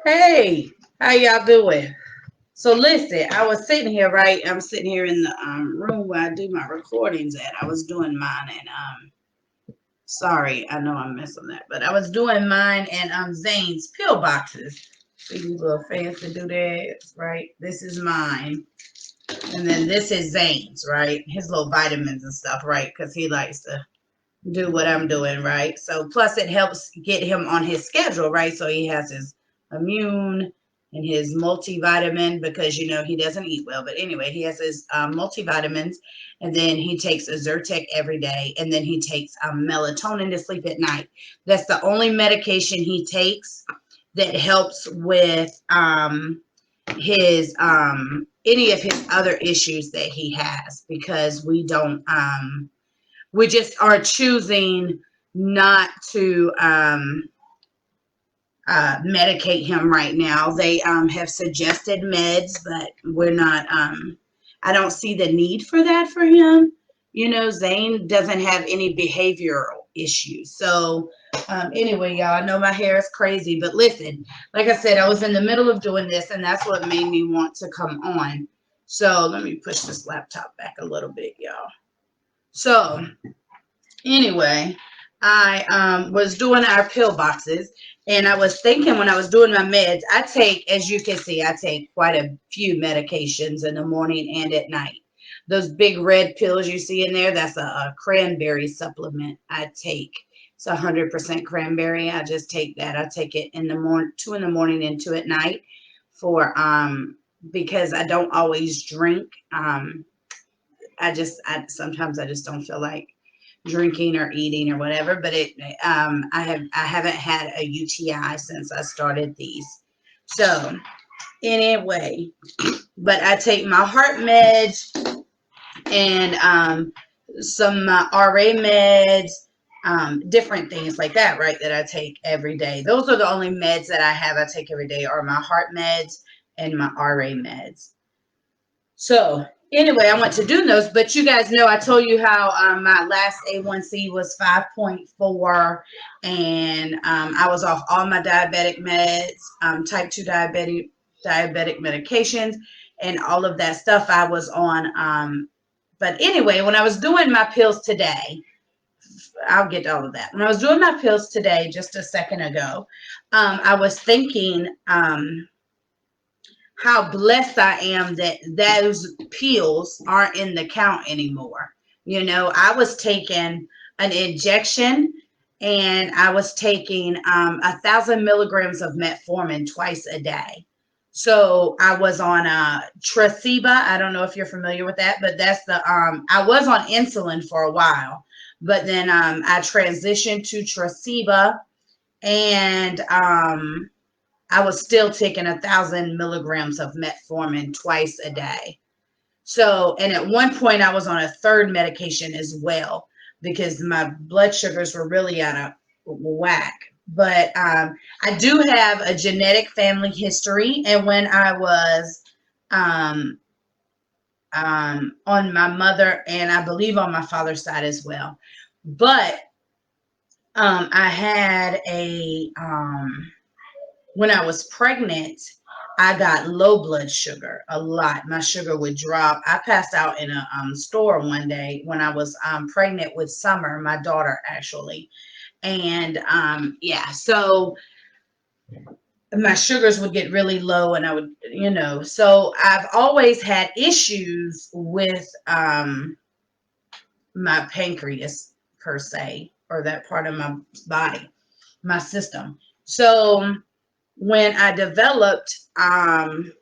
Hey, how y'all doing? So listen, I was sitting here, right? I'm sitting here in the room where I do my recordings at. I was doing mine and sorry, I know I'm missing that, but I was doing mine and Zane's pill boxes. See these little fancy doodads, right? This is mine. And then this is Zane's, right? His little vitamins and stuff, right? Because he likes to do what I'm doing, right? So plus it helps get him on his schedule, right? So he has his immune and his multivitamin because he doesn't eat well. But anyway, he has his multivitamins, and then he takes a Zyrtec every day, and then he takes melatonin to sleep at night. That's the only medication he takes that helps with his any of his other issues that he has because we just are choosing not to medicate him right now. They have suggested meds, but we're not. I don't see the need for that for him. Zane doesn't have any behavioral issues. So, anyway, y'all, I know my hair is crazy, but listen, like I said, I was in the middle of doing this, and that's what made me want to come on. So, let me push this laptop back a little bit, y'all. So, anyway, I was doing our pill boxes, and I was thinking when I was doing my meds, I take, as you can see, I take quite a few medications in the morning and at night. Those big red pills you see in there, that's a cranberry supplement I take. It's 100% cranberry. I just take that. I take it in the morning, two in the morning and two at night for because I don't always drink. I sometimes I just don't feel like drinking or eating or whatever, but I haven't had a UTI since I started these. So anyway, but I take my heart meds and some RA meds, different things like that, right? That I take every day. Those are the only meds that I have. I take every day are my heart meds and my RA meds. So anyway, I went to do those, but you guys know I told you how my last A1C was 5.4, and I was off all my diabetic meds, type 2 diabetic medications, and all of that stuff I was on. But anyway, when I was doing my pills today, I'll get to all of that. When I was doing my pills today, just a second ago, I was thinking how blessed I am that those pills aren't in the count anymore. I was taking an injection and I was taking 1,000 milligrams of metformin twice a day. So I was on Tresiba. I don't know if you're familiar with that, but that's the I was on insulin for a while, but then I transitioned to Tresiba, and I was still taking 1,000 milligrams of metformin twice a day. So, and at one point I was on a third medication as well because my blood sugars were really out of whack. But I do have a genetic family history, and when I was um, on my mother and I believe on my father's side as well. But I had when I was pregnant, I got low blood sugar a lot. My sugar would drop. I passed out in a store one day when I was pregnant with Summer, my daughter, actually. And yeah, so my sugars would get really low, and I would, so I've always had issues with my pancreas, per se, or that part of my body, my system. So when I developed um,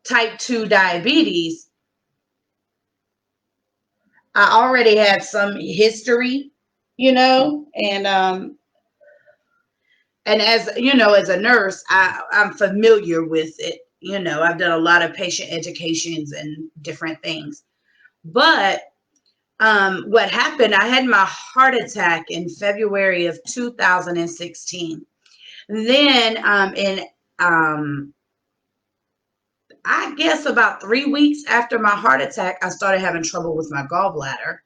type 2 diabetes, I already had some history, and as as a nurse, I'm familiar with it. I've done a lot of patient educations and different things. But what happened, I had my heart attack in February of 2016. Then in I guess about 3 weeks after my heart attack, I started having trouble with my gallbladder.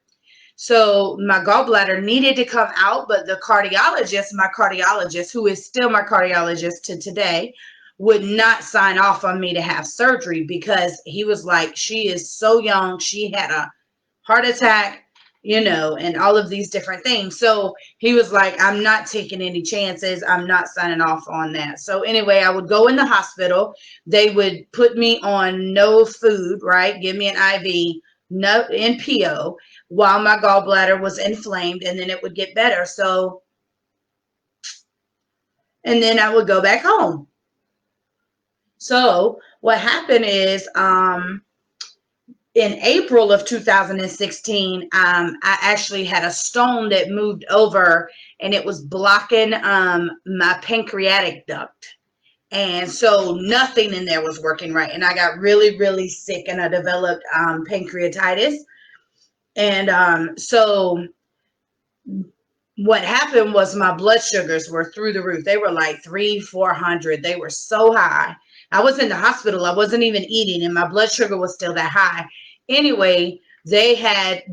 So my gallbladder needed to come out, but my cardiologist, who is still my cardiologist to today, would not sign off on me to have surgery because he was like, she is so young. She had a heart attack, and all of these different things. So he was like, I'm not taking any chances. I'm not signing off on that. So anyway, I would go in the hospital. They would put me on no food, right? Give me an IV, no NPO, while my gallbladder was inflamed, and then it would get better. So, and then I would go back home. So what happened is, in April of 2016, I actually had a stone that moved over and it was blocking my pancreatic duct. And so nothing in there was working right. And I got really, really sick and I developed pancreatitis. And so what happened was my blood sugars were through the roof. They were like 400. They were so high. I was in the hospital. I wasn't even eating and my blood sugar was still that high. Anyway, they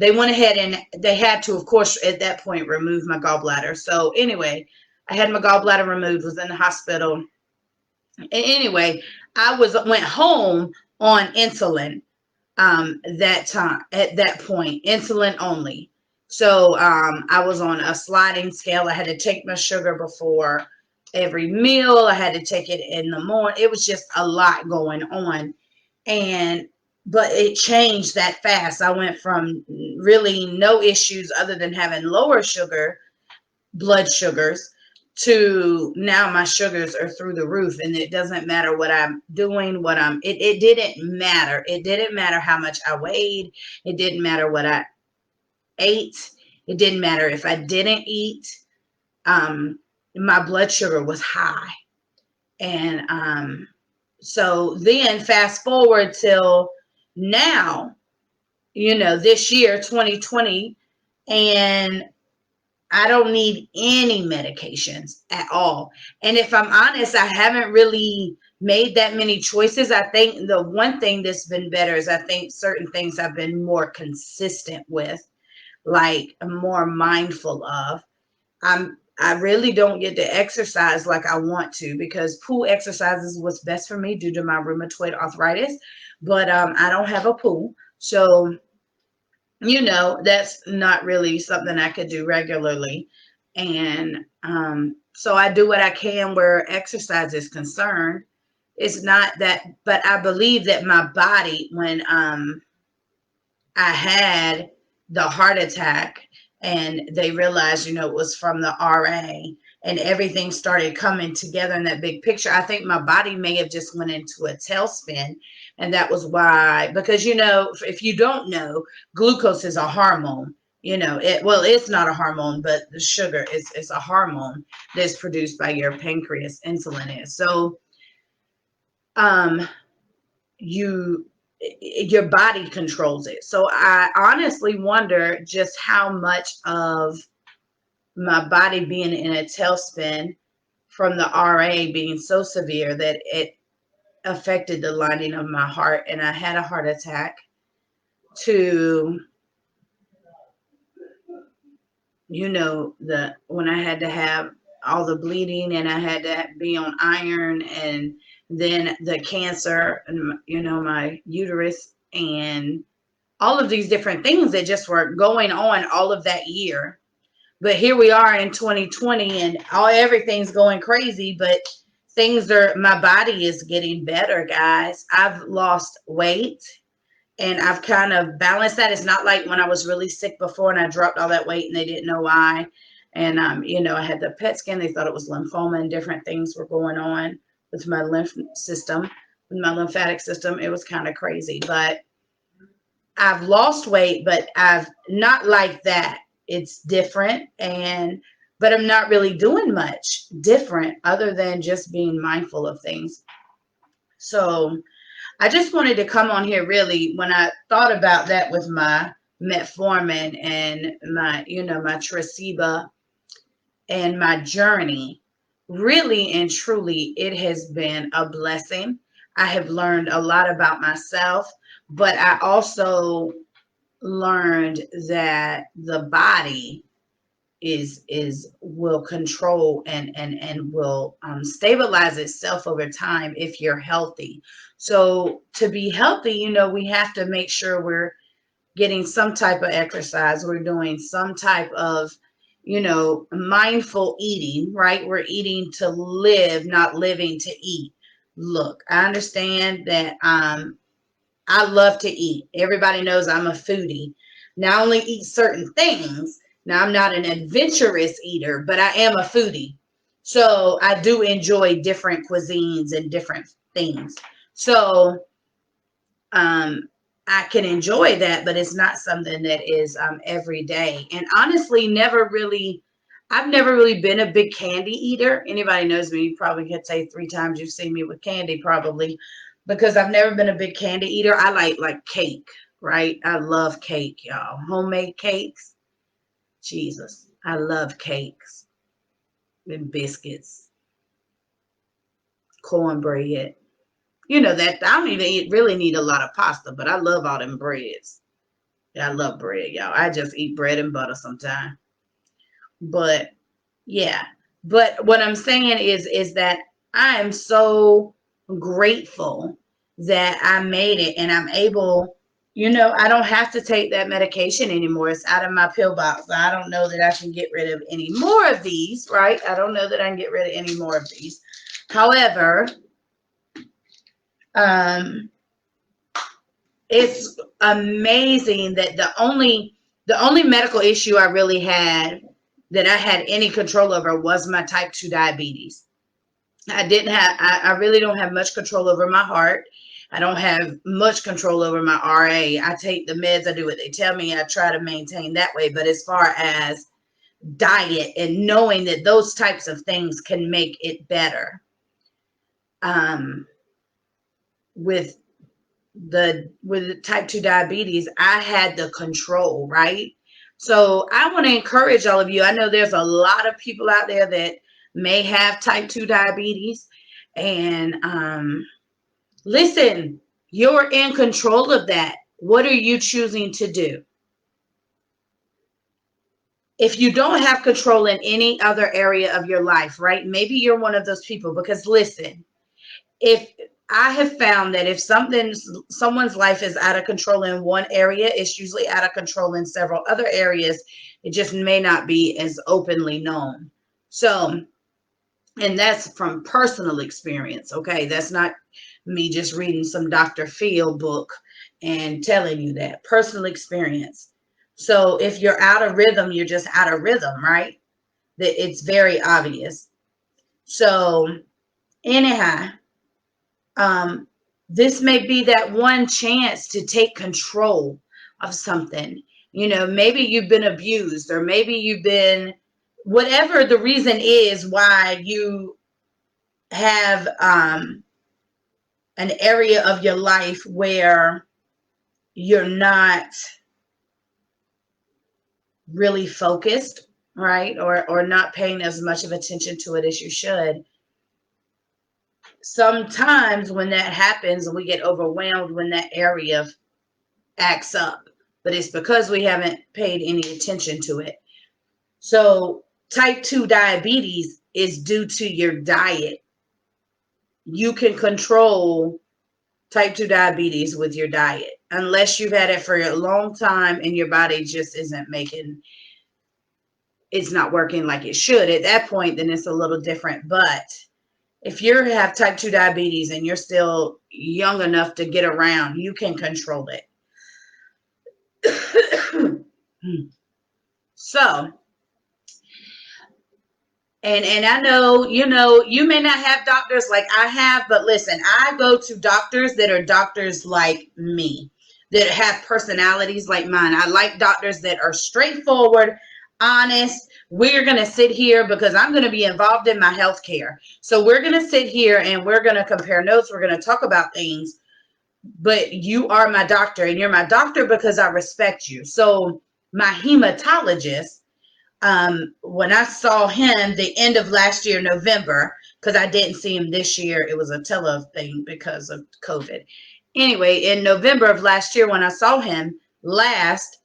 went ahead and they had to, of course, at that point, remove my gallbladder. So anyway, I had my gallbladder removed, was in the hospital. And anyway, went home on insulin that time, at that point, insulin only. So I was on a sliding scale. I had to take my sugar before every meal. I had to take it in the morning. It was just a lot going on. But it changed that fast. I went from really no issues other than having lower blood sugars, to now my sugars are through the roof, and it doesn't matter what I'm doing, it didn't matter. It didn't matter how much I weighed. It didn't matter what I ate. It didn't matter if I didn't eat. My blood sugar was high. And so then fast forward till now, this year, 2020, and I don't need any medications at all. And if I'm honest, I haven't really made that many choices. I think the one thing that's been better is I think certain things I've been more consistent with, like more mindful of. I really don't get to exercise like I want to because pool exercise is what's best for me due to my rheumatoid arthritis. But I don't have a pool. So that's not really something I could do regularly. And so I do what I can where exercise is concerned. It's not that, but I believe that my body, when I had the heart attack and they realized, it was from the RA and everything started coming together in that big picture. I think my body may have just went into a tailspin. And that was why, because, if you don't know, glucose is a hormone. It's not a hormone, but the sugar is a hormone that's produced by your pancreas. Insulin is. So, your body controls it. So I honestly wonder just how much of my body being in a tailspin from the RA being so severe that it affected the lining of my heart, and I had a heart attack, to when I had to have all the bleeding and I had to be on iron, and then the cancer and my uterus, and all of these different things that just were going on all of that year. But here we are in 2020 and everything's going crazy, but my body is getting better, guys. I've lost weight and I've kind of balanced that. It's not like when I was really sick before and I dropped all that weight and they didn't know why. And, I had the PET scan. They thought it was lymphoma and different things were going on with my my lymphatic system. It was kind of crazy, but I've lost weight, but I've not like that. It's different, but I'm not really doing much different other than just being mindful of things. So I just wanted to come on here really when I thought about that with my metformin and my Tresiba and my journey. Really and truly, it has been a blessing. I have learned a lot about myself, but I also learned that the body is will control and will stabilize itself over time if you're healthy. So to be healthy, we have to make sure we're getting some type of exercise. We're doing some type of, mindful eating, right? We're eating to live, not living to eat. Look, I understand that I love to eat. Everybody knows I'm a foodie. Now I only eat certain things. Now I'm not an adventurous eater, but I am a foodie. So I do enjoy different cuisines and different things. So um, I can enjoy that, but it's not something that is every day. And honestly, I've never really been a big candy eater. Anybody knows me, you probably could say 3 times you've seen me with candy, probably, because I've never been a big candy eater. I like cake, right? I love cake, y'all. Homemade cakes. Jesus, I love cakes and biscuits, cornbread. That I don't even really need a lot of pasta, but I love all them breads. Yeah, I love bread, y'all. I just eat bread and butter sometimes. But yeah. But what I'm saying is that I am so grateful that I made it and I'm able, I don't have to take that medication anymore. It's out of my pill box. I don't know that I can get rid of any more of these, right? I don't know that I can get rid of any more of these. However, um, it's amazing that the only medical issue I really had that I had any control over was my type 2 diabetes. I really don't have much control over my heart. I don't have much control over my RA. I take the meds, I do what they tell me, I try to maintain that way. But as far as diet and knowing that those types of things can make it better, um, with with type 2 diabetes, I had the control, right? So I want to encourage all of you. I know there's a lot of people out there that may have type 2 diabetes. And listen, you're in control of that. What are you choosing to do? If you don't have control in any other area of your life, right? Maybe you're one of those people, because listen, if I have found that if someone's life is out of control in one area, it's usually out of control in several other areas. It just may not be as openly known. So, and that's from personal experience. Okay, that's not me just reading some Dr. Phil book and telling you that. Personal experience. So if you're out of rhythm, you're just out of rhythm, right? That it's very obvious. So anyhow, um, this may be that one chance to take control of something. Maybe you've been abused, or maybe you've been, whatever the reason is why you have an area of your life where you're not really focused, right? Or not paying as much of attention to it as you should. Sometimes when that happens, we get overwhelmed when that area acts up, but it's because we haven't paid any attention to it. So type 2 diabetes is due to your diet. You can control type 2 diabetes with your diet, unless you've had it for a long time and your body just it's not working like it should. At that point, then it's a little different. But if you have type 2 diabetes and you're still young enough to get around, you can control it. So, and I know, you may not have doctors like I have, but listen, I go to doctors that are doctors like me, that have personalities like mine. I like doctors that are straightforward, honest. We're going to sit here because I'm going to be involved in my health care. So we're going to sit here and we're going to compare notes. We're going to talk about things, but you are my doctor, and you're my doctor because I respect you. So my hematologist, when I saw him the end of last year, November, because I didn't see him this year, it was a tele thing because of COVID. Anyway, in November of last year, when I saw him, last.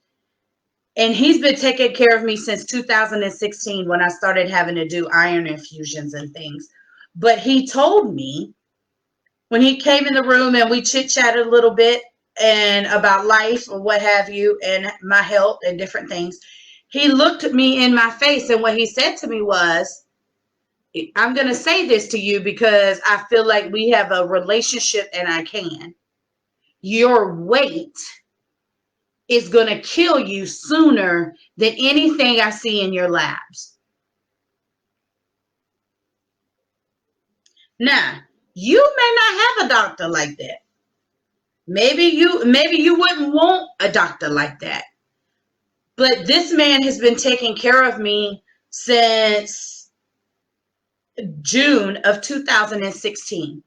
And he's been taking care of me since 2016 when I started having to do iron infusions and things. But he told me when he came in the room and we chit chatted a little bit and about life or what have you and my health and different things, he looked at me in my face and what he said to me was, I'm going to say this to you because I feel like we have a relationship and I can. Your weight is going to kill you sooner than anything I see in your labs. Now, you may not have a doctor like that. Maybe you wouldn't want a doctor like that. But this man has been taking care of me since June of 2016.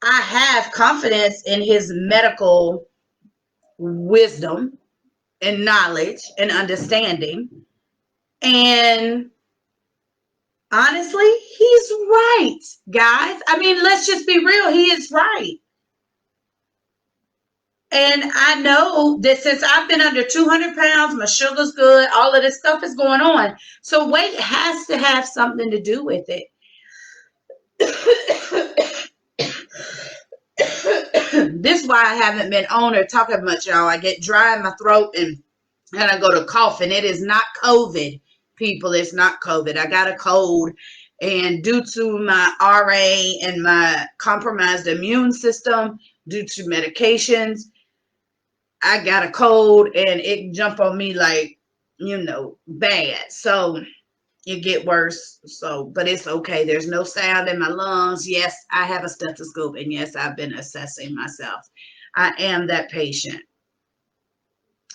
I have confidence in his medical wisdom and knowledge and understanding. And honestly, he's right, guys. I mean, let's just be real. He is right. And I know that since I've been under 200 pounds, my sugar's good, all of this stuff is going on. So weight has to have something to do with it. This is why I haven't been on or talking much, y'all. I get dry in my throat and I go to coughing. It is not COVID, people. It's not COVID. I got a cold. And due to my RA and my compromised immune system, due to medications, I got a cold and it jump on me like, bad. So it get worse. So, but it's okay. There's no sound in my lungs. Yes, I have a stethoscope and yes, I've been assessing myself. I am that patient.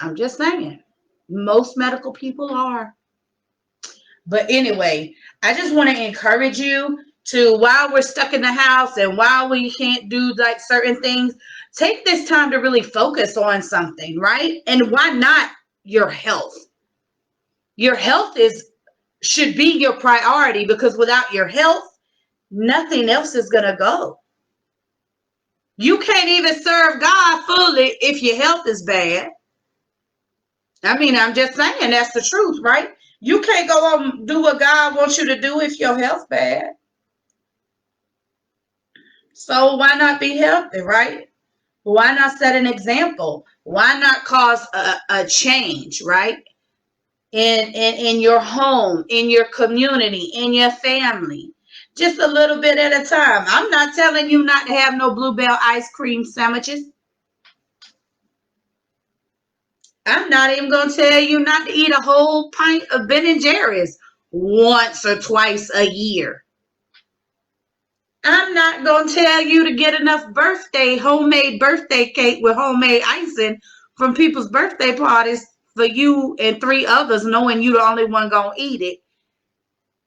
I'm just saying. Most medical people are. But anyway, I just want to encourage you to, while we're stuck in the house and while we can't do like certain things, take this time to really focus on something, right? And why not your health? Your health should be your priority because without your health, nothing else is going to go. You can't even serve God fully if your health is bad. I mean, I'm just saying that's the truth, right? You can't go on do what God wants you to do if your health's bad. So why not be healthy, right? Why not set an example? Why not cause a change, right? In your home, in your community, in your family. Just a little bit at a time. I'm not telling you not to have no Bluebell ice cream sandwiches. I'm not even going to tell you not to eat a whole pint of Ben & Jerry's once or twice a year. I'm not going to tell you to get enough homemade birthday cake with homemade icing from people's birthday parties for you and 3 others, knowing you the only one going to eat it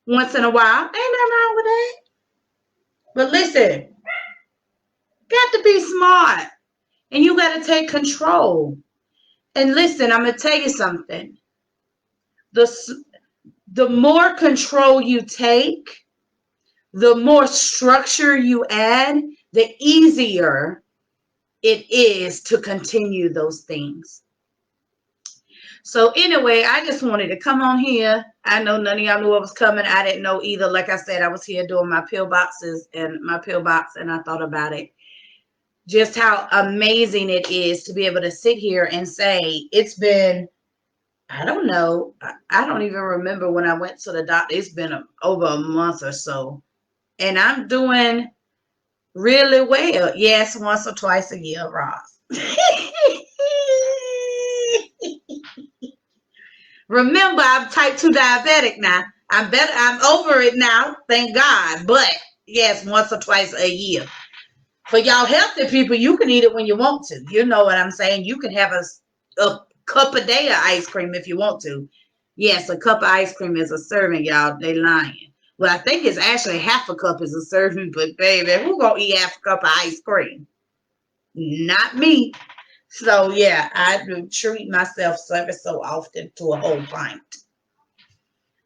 once in a while. Ain't nothing wrong with that. But listen, got to be smart and you got to take control. And listen, I'm going to tell you something. The more control you take, the more structure you add, the easier it is to continue those things. So anyway, I just wanted to come on here. I know none of y'all knew I was coming. I didn't know either. Like I said, I was here doing my pill boxes and my pill box, and I thought about it. Just how amazing it is to be able to sit here and say, it's been, I don't know, I don't even remember when I went to the doctor. It's been over a month or so. And I'm doing really well. Yes, once or twice a year, Ross. Remember, I'm type 2 diabetic now. I'm over it now, thank God. But yes, once or twice a year. For y'all healthy people, you can eat it when you want to. You know what I'm saying? You can have a cup a day of ice cream if you want to. Yes, a cup of ice cream is a serving, y'all. They lying. Well, I think it's actually half a cup is a serving, but baby, who gonna eat half a cup of ice cream? Not me. So yeah, I do treat myself so often to a whole pint.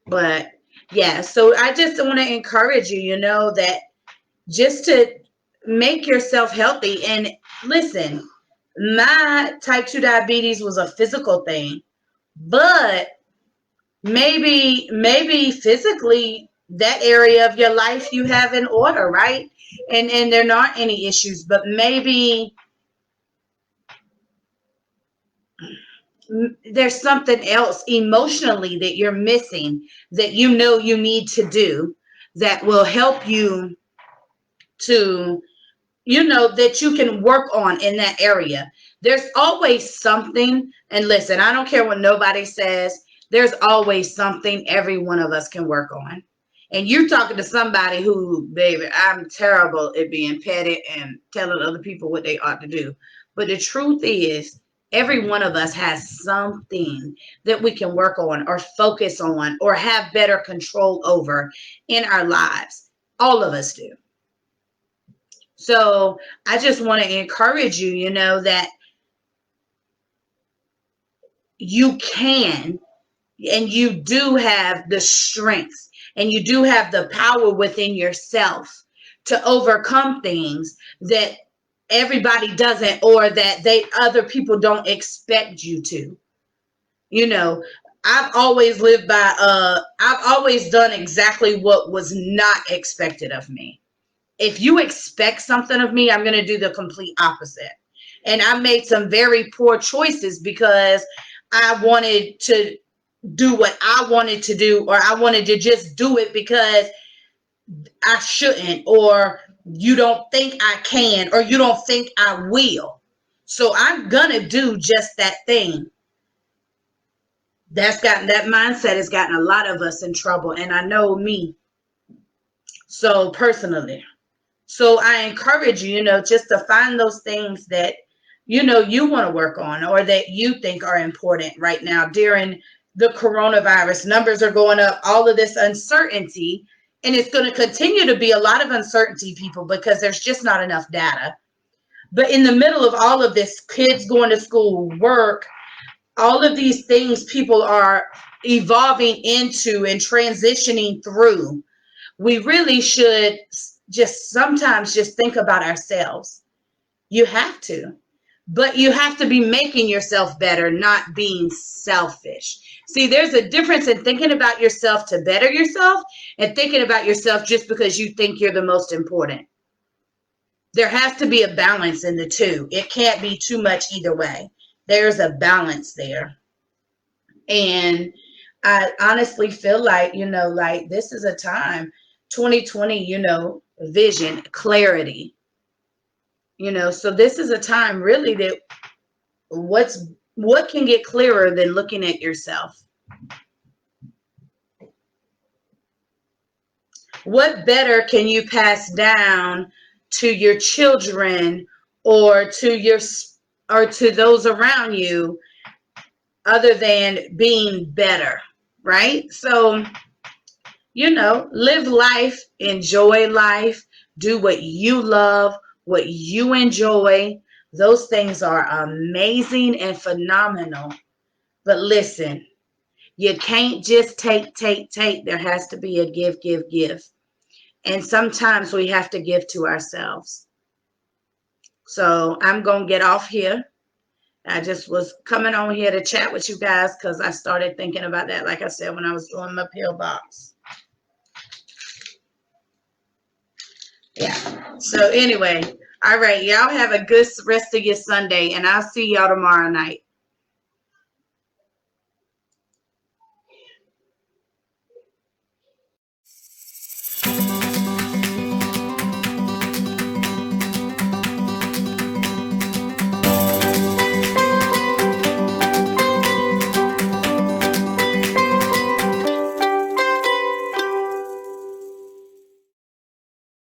But yeah, so I just want to encourage you, that just to make yourself healthy. And listen, My type 2 diabetes was a physical thing, but maybe physically that area of your life you have in order, right? And there aren't any issues, but maybe there's something else emotionally that you're missing that you know you need to do that will help you to, that you can work on in that area. There's always something, and listen, I don't care what nobody says, there's always something every one of us can work on. And you're talking to somebody who, baby, I'm terrible at being petty and telling other people what they ought to do. But the truth is, every one of us has something that we can work on or focus on or have better control over in our lives. All of us do. So I just want to encourage you, that you can and you do have the strength and you do have the power within yourself to overcome things that everybody doesn't, or that other people don't expect you to. You know, I've always lived by I've always done exactly what was not expected of me. If you expect something of me, I'm going to do the complete opposite. And I made some very poor choices because I wanted to do what I wanted to do, or I wanted to just do it because I shouldn't, or you don't think I can, or you don't think I will. So I'm going to do just that thing. That mindset has gotten a lot of us in trouble. And I know me. So personally. So I encourage you, just to find those things that, you want to work on or that you think are important right now during the coronavirus. Numbers are going up, all of this uncertainty, and it's going to continue to be a lot of uncertainty, people, because there's just not enough data. But in the middle of all of this, kids going to school, work, all of these things people are evolving into and transitioning through, we really should just sometimes just think about ourselves. You have to, but you have to be making yourself better, not being selfish. See, there's a difference in thinking about yourself to better yourself and thinking about yourself just because you think you're the most important. There has to be a balance in the two. It can't be too much either way. There's a balance there. And I honestly feel like, like this is a time, 2020, vision, clarity, so this is a time really that what can get clearer than looking at yourself? What better can you pass down to your children or to those around you other than being better, right? So, live life, enjoy life, do what you love, what you enjoy. Those things are amazing and phenomenal. But listen, you can't just take, take, take. There has to be a give, give, give. And sometimes we have to give to ourselves. So I'm going to get off here. I just was coming on here to chat with you guys because I started thinking about that, like I said, when I was doing my pill box. Yeah. So anyway, all right. Y'all have a good rest of your Sunday, and I'll see y'all tomorrow night.